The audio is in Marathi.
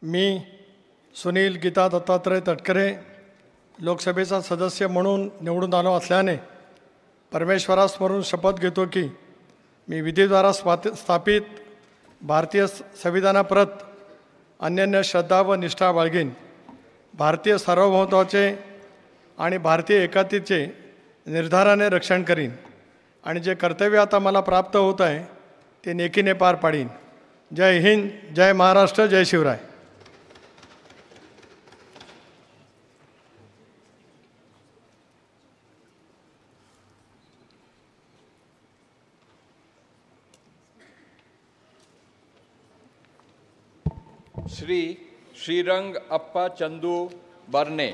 मी सुनील गीता दत्तात्रय तटकरे लोकसभेचा सदस्य म्हणून निवडून आलो असल्याने परमेश्वरासमोरून शपथ घेतो की मी विधीद्वारा स्थापित भारतीय संविधानाप्रत अनन्य श्रद्धा व निष्ठा बाळगीन. भारतीय सार्वभौमत्वाचे आणि भारतीय एकात्मतेचे निर्धाराने रक्षण करीन आणि जे कर्तव्य आता मला प्राप्त होत आहे ते नेकीने पार पाडीन. जय हिंद, जय महाराष्ट्र, जय शिवराय. श्री श्रीरंग अप्पा चंदू बर्ने.